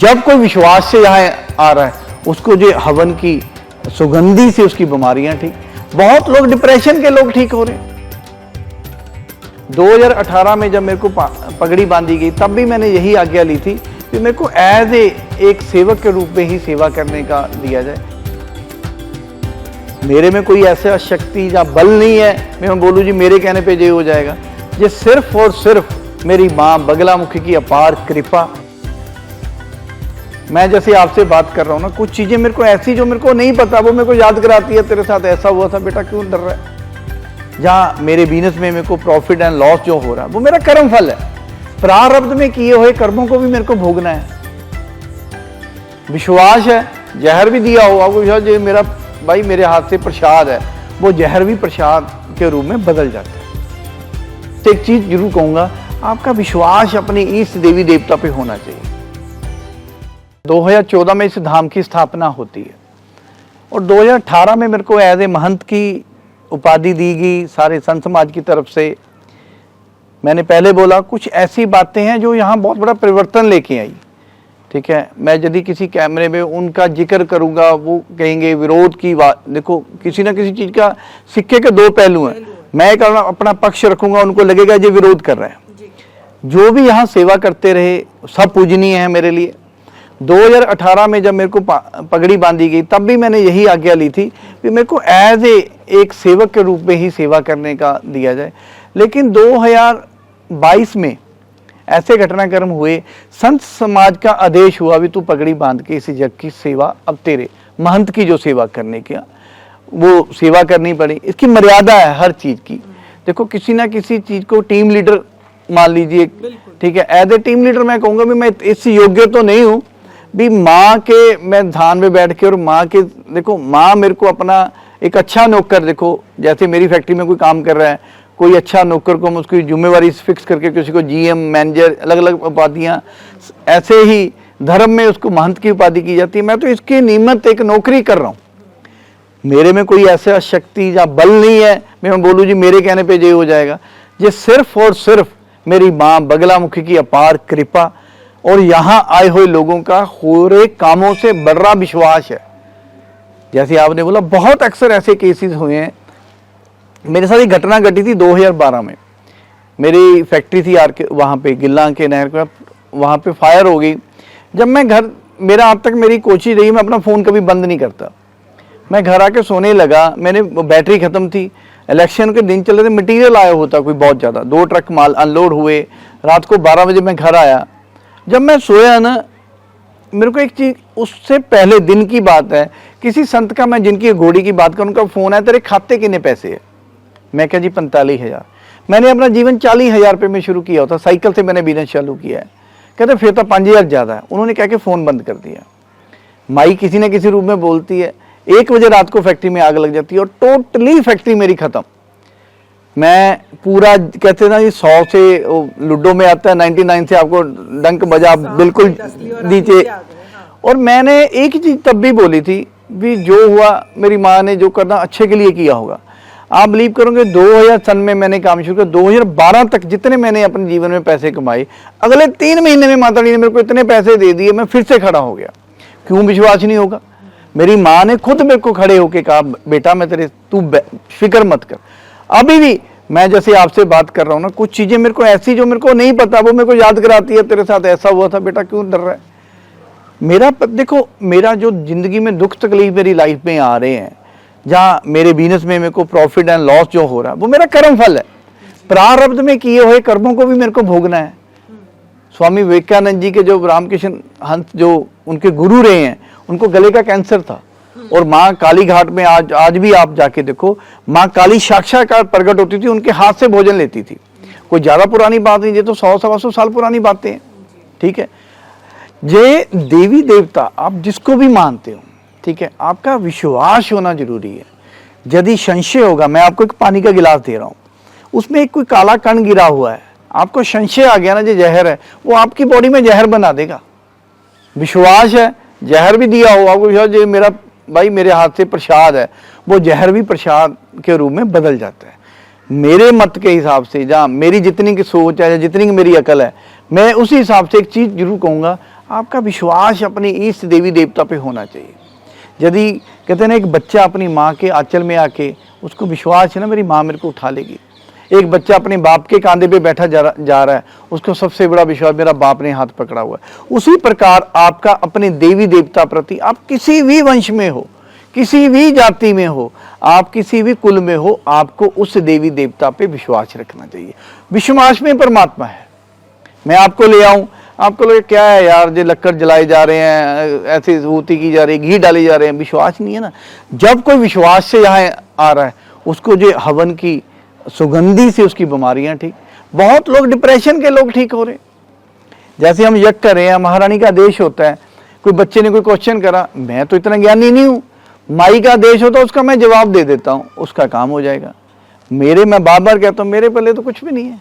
जब कोई विश्वास से यहाँ आ रहा है उसको जो हवन की सुगंधी से उसकी बीमारियां ठीक, बहुत लोग डिप्रेशन के लोग ठीक हो रहे हैं। 2018 में जब मेरे को पगड़ी बांधी गई तब भी मैंने यही आज्ञा ली थी कि मेरे को एज एक सेवक के रूप में ही सेवा करने का दिया जाए। मेरे में कोई ऐसा शक्ति या बल नहीं है मैं बोलूँ जी मेरे कहने पे ये हो जाएगा। ये सिर्फ और सिर्फ मेरी माँ बगलामुखी की अपार कृपा। मैं जैसे आपसे बात कर रहा हूँ ना, कुछ चीजें मेरे को ऐसी जो मेरे को नहीं पता वो मेरे को याद कराती है, तेरे साथ ऐसा हुआ था बेटा, क्यों डर रहा है। जहाँ मेरे बिजनेस में मेरे को प्रॉफिट एंड लॉस जो हो रहा है वो मेरा कर्म फल है। प्रारब्ध में किए हुए कर्मों को भी मेरे को भोगना है। विश्वास है, जहर भी दिया हो आपको विश्वास, जो मेरा भाई मेरे हाथ से प्रसाद है, वो जहर भी प्रसाद के रूप में बदल जाता है। तो एक चीज जरूर कहूंगा, आपका विश्वास अपनी इस देवी देवता पे होना चाहिए। 2014 में इस धाम की स्थापना होती है और 2018 में मेरे को एज ए महंत की उपाधि दी गई सारे संत समाज की तरफ से। मैंने पहले बोला कुछ ऐसी बातें हैं जो यहाँ बहुत बड़ा परिवर्तन लेके आई, ठीक है। मैं यदि किसी कैमरे में उनका जिक्र करूंगा वो कहेंगे विरोध की बात। देखो किसी ना किसी चीज का सिक्के के दो पहलू हैं। मैं एक अपना पक्ष रखूंगा, उनको लगेगा ये विरोध कर रहे हैं। जो भी यहाँ सेवा करते रहे सब पूजनीय है मेरे लिए। 2018 में जब मेरे को पगड़ी बांधी गई तब भी मैंने यही आज्ञा ली थी कि मेरे को एज एक सेवक के रूप में ही सेवा करने का दिया जाए। लेकिन 2022 में ऐसे घटनाक्रम हुए, संत समाज का आदेश हुआ भी तू पगड़ी बांध के इस जग की सेवा, अब तेरे महंत की जो सेवा करने की वो सेवा करनी पड़ी। इसकी मर्यादा है हर चीज की। देखो किसी ना किसी चीज को टीम लीडर मान लीजिए, ठीक है। एज ए टीम लीडर मैं कहूंगा भी मैं इस योग्य तो नहीं हूं भी माँ के मैं ध्यान में बैठ के और माँ के, देखो माँ मेरे को अपना एक अच्छा नौकर, देखो जैसे मेरी फैक्ट्री में कोई काम कर रहा है, कोई अच्छा नौकर को हम उसकी जिम्मेवारी फिक्स करके किसी को जीएम मैनेजर अलग अलग उपाधियां, ऐसे ही धर्म में उसको महंत की उपाधि की जाती है। मैं तो इसके निमित्त एक नौकरी कर रहा हूँ। मेरे में कोई ऐसा शक्ति या बल नहीं है मैं बोलूँ जी मेरे कहने पे ये हो जाएगा। ये सिर्फ और सिर्फ मेरी माँ बगलामुखी की अपार कृपा और यहाँ आए हुए लोगों का हो रहे कामों से बढ़ रहा विश्वास है। जैसे आपने बोला बहुत अक्सर ऐसे केसेस हुए हैं। मेरे साथ एक घटना घटी थी 2012 में। मेरी फैक्ट्री थी आर के वहाँ पे गिल्ला के नहर पर, वहाँ पे फायर हो गई। जब मैं घर, मेरा अब तक मेरी कोशिश रही मैं अपना फ़ोन कभी बंद नहीं करता। मैं घर आके सोने लगा, मैंने बैटरी ख़त्म थी, इलेक्शन के दिन चल रहे थे, मटीरियल आया होता कोई बहुत ज़्यादा, 2 ट्रक माल अनलोड हुए। रात को 12 बजे मैं घर आया। जब मैं सोया ना, मेरे को एक चीज, उससे पहले दिन की बात है, किसी संत का, मैं जिनकी घोड़ी की बात करूं, उनका फोन है, तेरे खाते कितने पैसे है। मैं क्या जी 45,000। मैंने अपना जीवन 40,000 रुपये में शुरू किया होता, साइकिल से मैंने बिजनेस चालू किया है। कहते फिर तो 5,000 ज़्यादा है। उन्होंने क्या कि फ़ोन बंद कर दिया। माई किसी न किसी रूप में बोलती है। 1 बजे रात को फैक्ट्री में आग लग जाती है और टोटली फैक्ट्री मेरी ख़त्म। मैं पूरा, कहते ना ये 100 से लूडो में आता है 99 से आपको डंक बजा बिल्कुल नीचे। और मैंने एक ही चीज तब भी बोली थी भी जो हुआ मेरी माँ ने जो करना अच्छे के लिए किया होगा। आप बिलीव करोगे 2000 सन में मैंने काम शुरू किया, 2012 तक जितने मैंने अपने जीवन में पैसे कमाए, अगले 3 महीने में माता रानी ने मेरे को इतने पैसे दे दिए, मैं फिर से खड़ा हो गया। क्यों विश्वास नहीं होगा। मेरी माँ ने खुद मेरे को खड़े होके कहा बेटा मैं तेरे, तू फिक्र मत कर। अभी भी मैं जैसे आपसे बात कर रहा हूँ ना, कुछ चीजें मेरे को ऐसी जो मेरे को नहीं पता वो मेरे को याद कराती है, तेरे साथ ऐसा हुआ था बेटा, क्यों डर रहा है। मेरा देखो, मेरा जो जिंदगी में दुख तकलीफ मेरी लाइफ में आ रहे हैं, जहाँ मेरे बिजनेस में मेरे को प्रॉफिट एंड लॉस जो हो रहा है वो मेरा कर्म फल है। प्रारब्ध में किए हुए कर्मों को भी मेरे को भोगना है। स्वामी विवेकानंद जी के जो रामकृष्ण हंस जो उनके गुरु रहे हैं, उनको गले का कैंसर था और माँ काली घाट में आज भी आप जाके देखो, माँ काली साक्षात्कार प्रकट होती थी, उनके हाथ से भोजन लेती थी। कोई ज्यादा पुरानी बात नहीं, ये तो 100-125 साल पुरानी बातें हैं, ठीक है। ये देवी देवता आप जिसको भी मानते हो, ठीक है, आपका विश्वास होना जरूरी है। यदि संशय होगा, मैं आपको एक पानी का गिलास दे रहा हूँ, उसमें एक कोई काला कण गिरा हुआ है, आपको संशय आ गया ना जो जहर है, वो आपकी बॉडी में जहर बना देगा। विश्वास है, जहर भी दिया हो आपको विश्वास, ये मेरा भाई मेरे हाथ से प्रसाद है, वो जहर भी प्रसाद के रूप में बदल जाता है। मेरे मत के हिसाब से, जहाँ मेरी जितनी की सोच है, जितनी की मेरी अकल है, मैं उसी हिसाब से एक चीज जरूर कहूंगा, आपका विश्वास अपने इष्ट देवी देवता पे होना चाहिए। यदि कहते हैं ना, एक बच्चा अपनी माँ के आंचल में आके उसको विश्वास है ना, मेरी माँ मेरे को उठा लेगी। एक बच्चा अपने बाप के कांधे पे बैठा जा रहा है, उसको सबसे बड़ा विश्वास मेरा बाप ने हाथ पकड़ा हुआ है। उसी प्रकार आपका अपने देवी देवता प्रति, आप किसी भी वंश में हो, किसी भी जाति में हो, आप किसी भी कुल में हो, आपको उस देवी देवता पे विश्वास रखना चाहिए। विश्वास में परमात्मा है। मैं आपको ले आऊं, आपको लगे क्या है यार, जो लक्कड़ जलाए जा रहे हैं, ऐसी विभूति की जा रही है, घी डाले जा रहे हैं, विश्वास नहीं है ना। जब कोई विश्वास से यहाँ आ रहा है, उसको जो हवन की सुगंधी से उसकी बीमारियां ठीक। बहुत लोग डिप्रेशन के लोग ठीक हो रहे। जैसे हम यज्ञ कर रहे हैं, महारानी का आदेश होता है, कोई बच्चे ने कोई क्वेश्चन करा, मैं तो इतना ज्ञानी नहीं हूँ, माई का आदेश होता है, उसका मैं जवाब दे देता हूँ, उसका काम हो जाएगा। मैं बार बार कहता हूँ, मेरे पल्ले तो कुछ भी नहीं है,